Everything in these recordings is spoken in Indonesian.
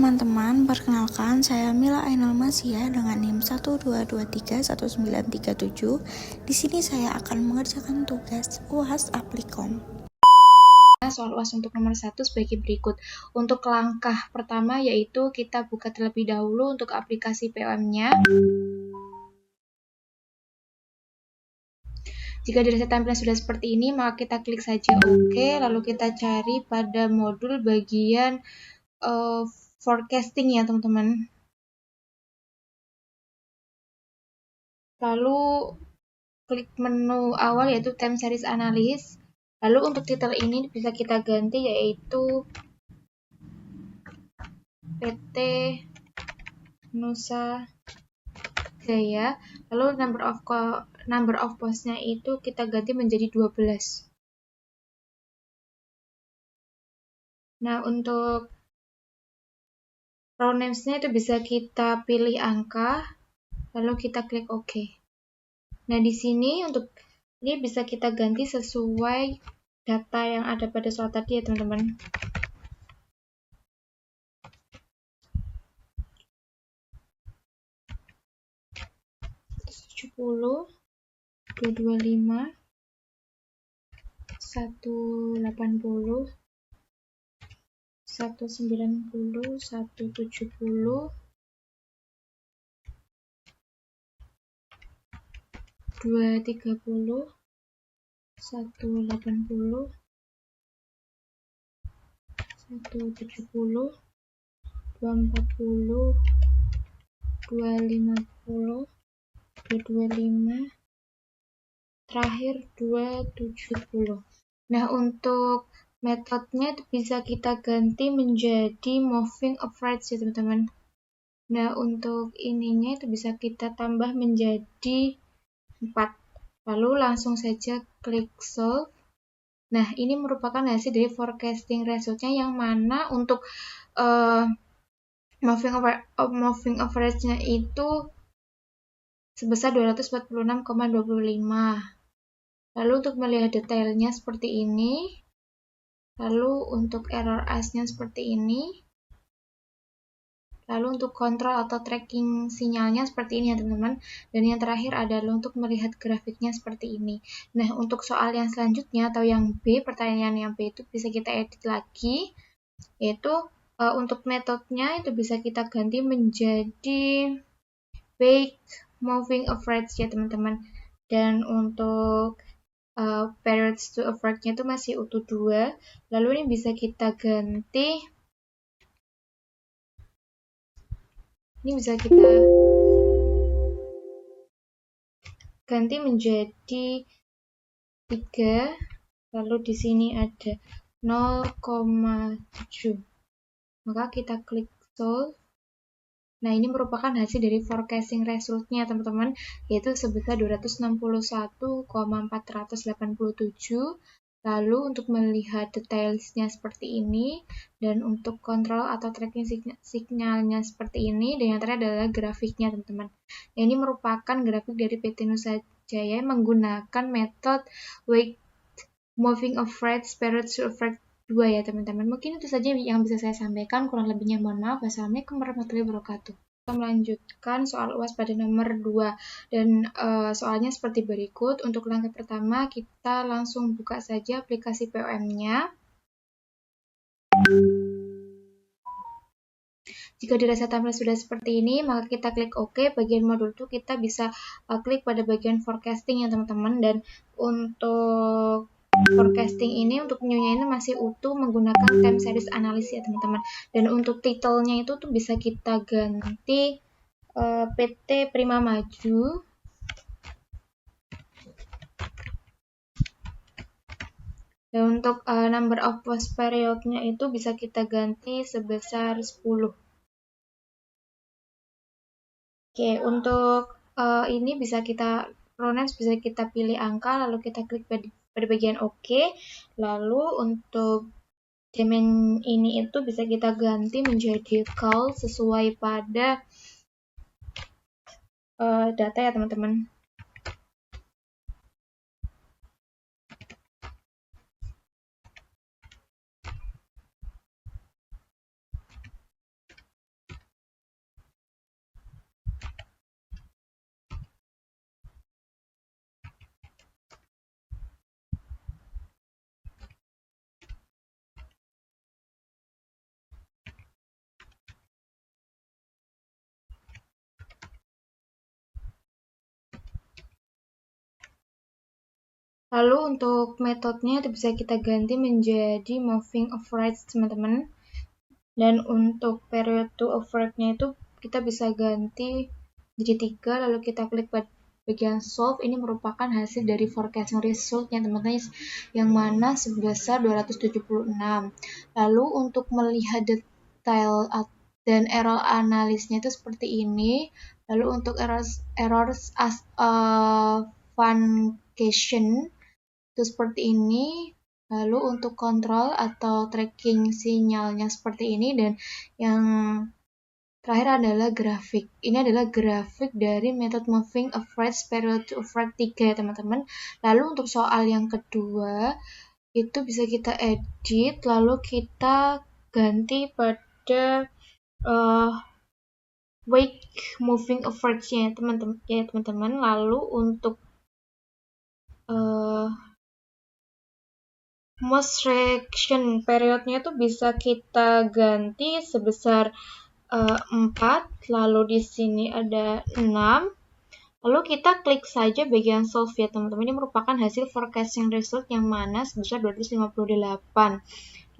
teman-teman, perkenalkan saya Mila Ainul Masya dengan NIM 122319337. Di sini saya akan mengerjakan tugas UAS Applikom. Soal UAS untuk nomor 1 sebagai berikut. Untuk langkah pertama yaitu kita buka terlebih dahulu untuk aplikasi POM-nya. Jika dirasa tampilan sudah seperti ini, maka kita klik saja OK, lalu kita cari pada modul bagian forecasting ya teman-teman. Lalu klik menu awal yaitu time series analysis. Lalu untuk titel ini bisa kita ganti yaitu PT Nusa Jaya. Lalu number of post-nya itu kita ganti menjadi 12. Nah, untuk row names-nya itu bisa kita pilih angka, lalu kita klik OK. Nah, di sini untuk ini bisa kita ganti sesuai data yang ada pada soal tadi ya teman-teman. Puluh 225 180 190 170 230 180 170 240 250 225 terakhir 270. Nah, untuk metodenya bisa kita ganti menjadi moving average ya teman-teman. Nah, untuk ininya itu bisa kita tambah menjadi 4. Lalu langsung saja klik solve. Nah, ini merupakan hasil dari forecasting resultnya yang mana untuk moving average-nya itu sebesar 246,25. Lalu untuk melihat detailnya seperti ini. Lalu untuk error as-nya seperti ini. Lalu untuk kontrol atau tracking sinyalnya seperti ini ya teman-teman. Dan yang terakhir adalah untuk melihat grafiknya seperti ini. Nah, untuk soal yang selanjutnya atau yang B, pertanyaan yang B itu bisa kita edit lagi. Yaitu untuk metodenya itu bisa kita ganti menjadi weight moving average ya teman-teman. Dan untuk periods to average-nya itu masih utuh 2. Lalu ini bisa kita ganti. Ini bisa kita ganti menjadi 3. Lalu di sini ada 0,7. Maka kita klik solve. Nah, ini merupakan hasil dari forecasting resultnya teman-teman, yaitu sebesar 261,487. Lalu untuk melihat detailsnya seperti ini, dan untuk kontrol atau tracking sinyalnya seperti ini, dan yang terakhir adalah grafiknya teman-teman. Nah, ini merupakan grafik dari PT Nusa Jaya menggunakan metode weight moving average period to average 2 ya teman-teman. Mungkin itu saja yang bisa saya sampaikan, kurang lebihnya mohon maaf. Wassalamualaikum warahmatullahi wabarakatuh. Kita melanjutkan soal UAS pada nomor 2 dan soalnya seperti berikut. Untuk langkah pertama kita langsung buka saja aplikasi POM-nya. Jika dirasa tampilan sudah seperti ini, maka kita klik OK. Bagian modul itu kita bisa klik pada bagian forecasting ya teman-teman. Dan untuk forecasting ini, untuk new-nya ini masih utuh menggunakan time series analysis ya teman-teman. Dan untuk titelnya itu tuh bisa kita ganti PT Prima Maju. Dan untuk number of post period-nya itu bisa kita ganti sebesar 10. Oke, untuk ini bisa kita pronouns bisa kita pilih angka, lalu kita klik pada bagian OK. Lalu untuk domain ini itu bisa kita ganti menjadi call sesuai pada data ya teman-teman. Lalu untuk metodenya itu bisa kita ganti menjadi moving average, teman-teman. Dan untuk period to average-nya itu kita bisa ganti jadi 3, lalu kita klik bagian solve. Ini merupakan hasil dari forecasting result-nya, teman-teman, yang mana sebesar 276. Lalu untuk melihat detail dan error analisnya itu seperti ini. Lalu untuk errors as function itu seperti ini. Lalu untuk kontrol atau tracking sinyalnya seperti ini, dan yang terakhir adalah grafik. Ini adalah grafik dari metode moving average period to average 3 ya teman-teman. Lalu untuk soal yang kedua itu bisa kita edit, lalu kita ganti pada week moving average-nya teman-teman. Lalu untuk most reaction periodnya itu bisa kita ganti sebesar 4, lalu di sini ada 6. Lalu kita klik saja bagian solve ya teman-teman. Ini merupakan hasil forecasting result yang mana sebesar 258.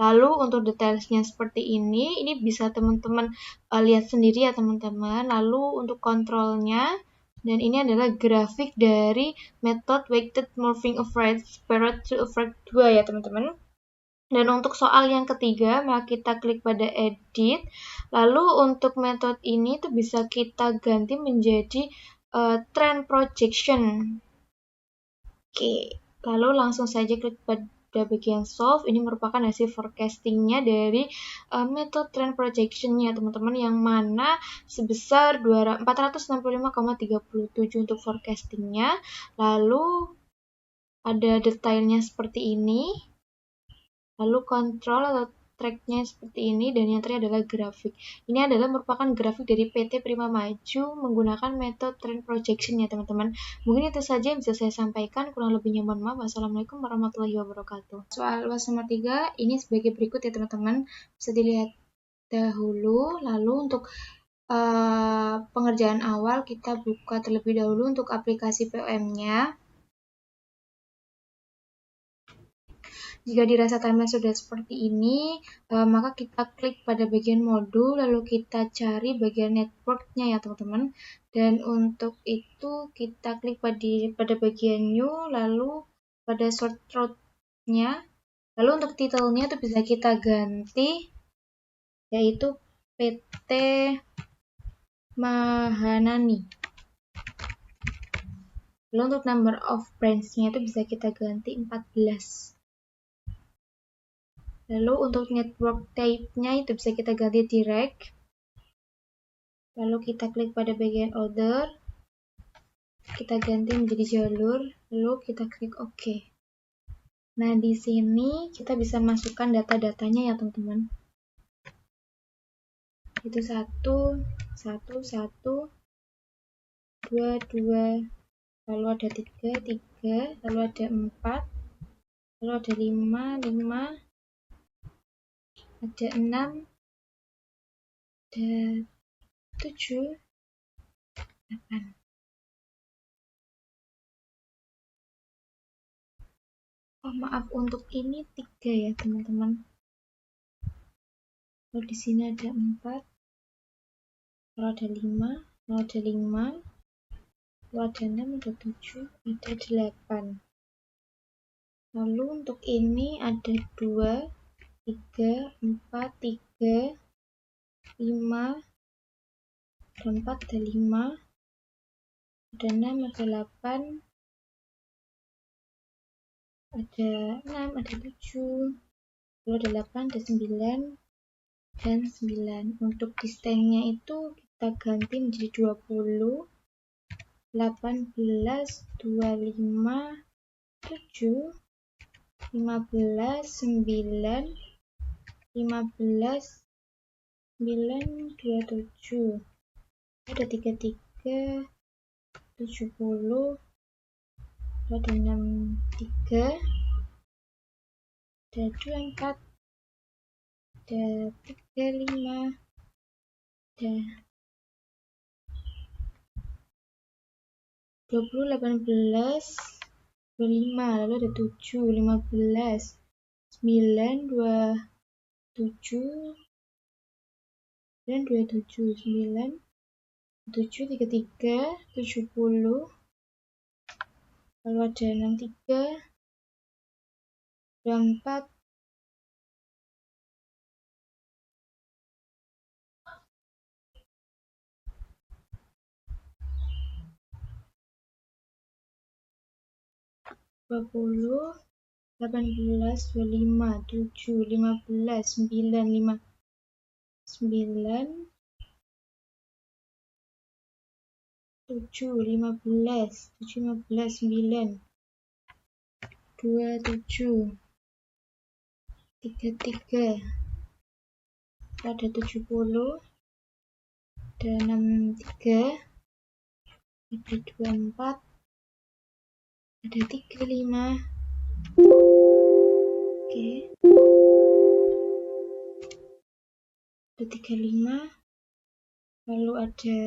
Lalu untuk detailsnya seperti ini bisa teman-teman lihat sendiri ya teman-teman. Lalu untuk kontrolnya, dan ini adalah grafik dari method weighted moving average period to average 2 ya teman-teman. Dan untuk soal yang ketiga, maka kita klik pada edit. Lalu untuk metode ini tuh bisa kita ganti menjadi trend projection. Oke, lalu langsung saja klik pada bagian solve. Ini merupakan hasil forecastingnya dari metode trend projection-nya teman-teman, yang mana sebesar 465,37 untuk forecastingnya. Lalu ada detailnya seperti ini. Lalu kontrol atau tracknya seperti ini, dan yang terakhir adalah grafik. Ini adalah merupakan grafik dari PT Prima Maju menggunakan metode trend projection ya teman-teman. Mungkin itu saja yang bisa saya sampaikan, kurang lebihnya mohon maaf. Wassalamualaikum warahmatullahi wabarakatuh. Soal UAS nomor 3 ini sebagai berikut ya teman-teman, bisa dilihat dahulu. Lalu untuk pengerjaan awal kita buka terlebih dahulu untuk aplikasi POM-nya. Jika dirasa timeline sudah seperti ini, maka kita klik pada bagian modul, lalu kita cari bagian network-nya ya teman-teman. Dan untuk itu kita klik pada bagian new, lalu pada short route-nya. Lalu untuk title-nya itu bisa kita ganti, yaitu PT Mahanani. Lalu untuk number of branch-nya itu bisa kita ganti 14. Lalu untuk network type-nya itu bisa kita ganti direct. Lalu kita klik pada bagian order. Kita ganti menjadi jalur. Lalu kita klik OK. Nah, di sini kita bisa masukkan data-datanya ya teman-teman. Itu 1, 1, 2, 2. Lalu ada 3, 3. Lalu ada 4. Lalu ada 5, 5. Ada 6. Ada 7, 8. Oh maaf, untuk ini 3 ya teman-teman. Lalu di sini ada 4. Lalu ada 5. Lalu ada 5. Lalu ada 6, ada 7, ada 8. Lalu untuk ini ada 2, 3, 4, 3, 5, ada 4, ada 5, ada 6, ada 8, ada 6, ada 7, lalu ada 8, ada 9, dan 9. Untuk distance-nya itu kita ganti menjadi 20, 18, 25, 7, 15, 9, 15, 9, 27. Ada 33, 70, ada 63, ada 24, ada 35, ada 20, 18, 25, lalu ada 7, 15, 9, 27, dan 27, 9, 7, 33, 70, lalu ada 63, 24, 20, 18, 25, 7, 15, 9, 5, 9, 7, 15, 7, 15, 9, 27, 33, ada 70, ada 63, ada 24, ada 35, oke, ada 35, lalu ada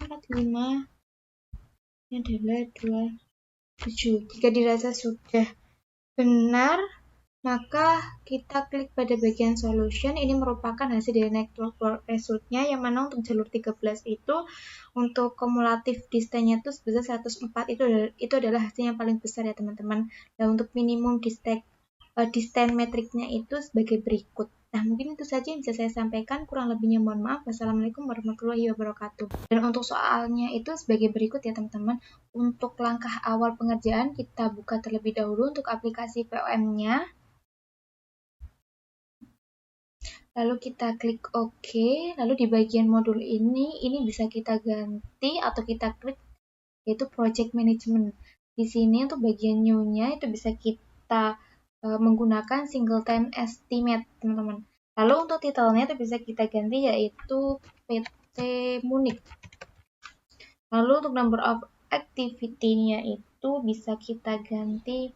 45, ini adalah 27. Jika dirasa sudah benar, maka kita klik pada bagian solution. Ini merupakan hasil dari network resultnya, yang mana untuk jalur 13 itu untuk kumulatif distance-nya itu sebesar 104. Itu adalah hasil yang paling besar ya teman-teman. Dan untuk minimum distance metriknya itu sebagai berikut. Nah, mungkin itu saja yang bisa saya sampaikan. Kurang lebihnya mohon maaf. Wassalamualaikum warahmatullahi wabarakatuh. Dan untuk soalnya itu sebagai berikut ya teman-teman. Untuk langkah awal pengerjaan, kita buka terlebih dahulu untuk aplikasi POM-nya. Lalu kita klik OK. Lalu di bagian modul ini bisa kita ganti atau kita klik, yaitu Project Management. Di sini untuk bagian new-nya itu bisa kita menggunakan single time estimate, teman-teman. Lalu untuk title-nya itu bisa kita ganti, yaitu PT Munich. Lalu untuk number of activity-nya itu bisa kita ganti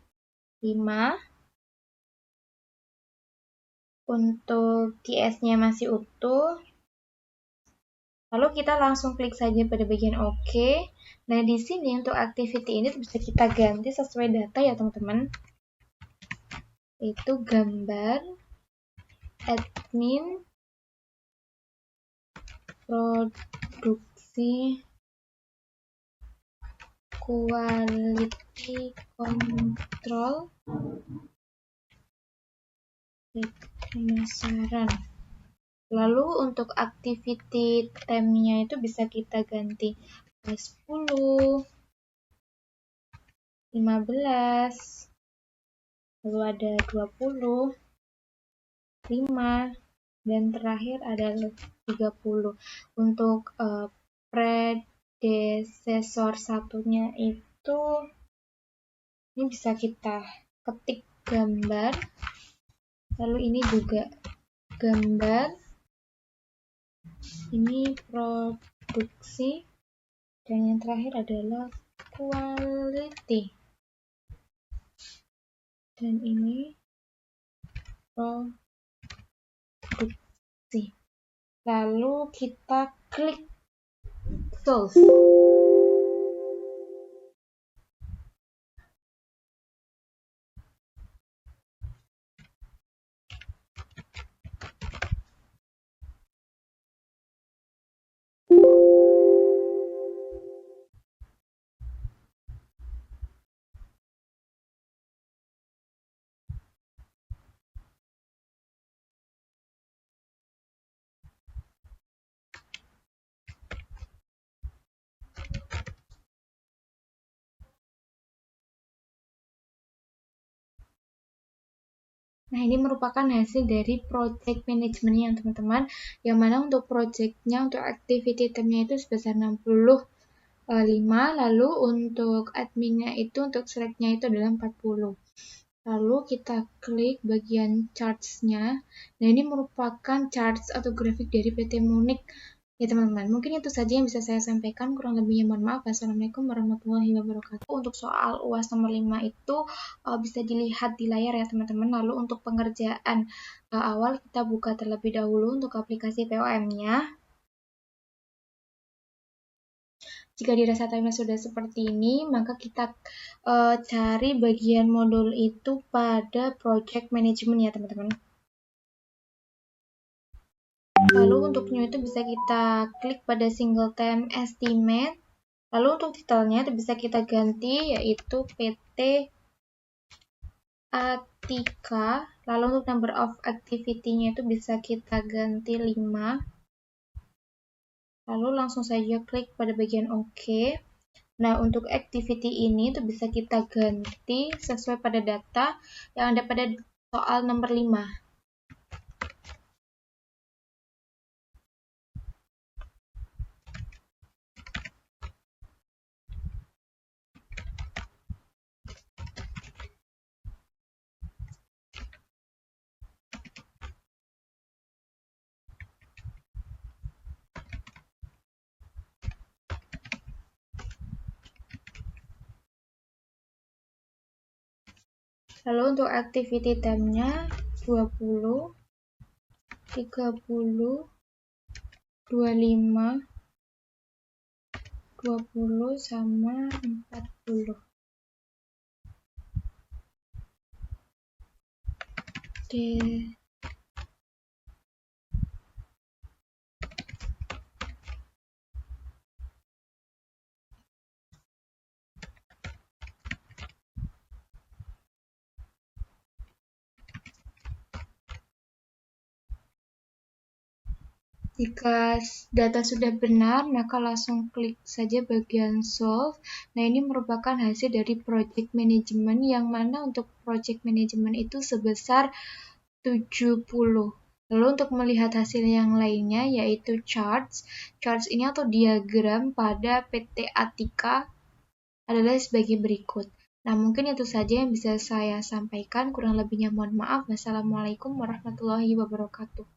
5. Untuk TS-nya masih utuh. Lalu kita langsung klik saja pada bagian OK. Nah, di sini untuk activity ini bisa kita ganti sesuai data ya teman-teman. Itu gambar, admin, produksi, quality control, pemasaran. Lalu untuk activity time-nya itu bisa kita ganti 10, 15, lalu ada 20, 5, dan terakhir adalah 30. Untuk predecessor satunya itu, ini bisa kita ketik gambar, lalu ini juga gambar, ini produksi, dan yang terakhir adalah quality, dan ini produksi. Lalu kita klik close. Nah, ini merupakan hasil dari project management yang teman-teman, yang mana untuk projectnya, untuk activity time-nya itu sebesar 65, lalu untuk adminnya itu, untuk select-nya itu adalah 40. Lalu kita klik bagian charts-nya. Nah, ini merupakan charts atau grafik dari PT Munich. Ya teman-teman, mungkin itu saja yang bisa saya sampaikan. Kurang lebihnya mohon maaf. Wassalamualaikum warahmatullahi wabarakatuh. Untuk soal UAS nomor 5 itu bisa dilihat di layar ya teman-teman. Lalu untuk pengerjaan awal kita buka terlebih dahulu untuk aplikasi POM-nya. Jika dirasa timeline sudah seperti ini, maka kita cari bagian modul itu pada project management ya teman-teman. Lalu untuk new itu bisa kita klik pada singleton estimate. Lalu untuk titelnya itu bisa kita ganti yaitu PT Atika. Lalu untuk number of activity-nya itu bisa kita ganti 5. Lalu langsung saja klik pada bagian OK. Nah, untuk activity ini tuh bisa kita ganti sesuai pada data yang ada pada soal nomor 5. Lalu untuk activity time-nya 20, 30, 25, 20 sama 40. Jika data sudah benar, maka langsung klik saja bagian solve. Nah, ini merupakan hasil dari project management yang mana untuk project management itu sebesar 70. Lalu untuk melihat hasil yang lainnya yaitu charts. Charts ini atau diagram pada PT Atika adalah sebagai berikut. Nah, mungkin itu saja yang bisa saya sampaikan. Kurang lebihnya mohon maaf. Wassalamualaikum warahmatullahi wabarakatuh.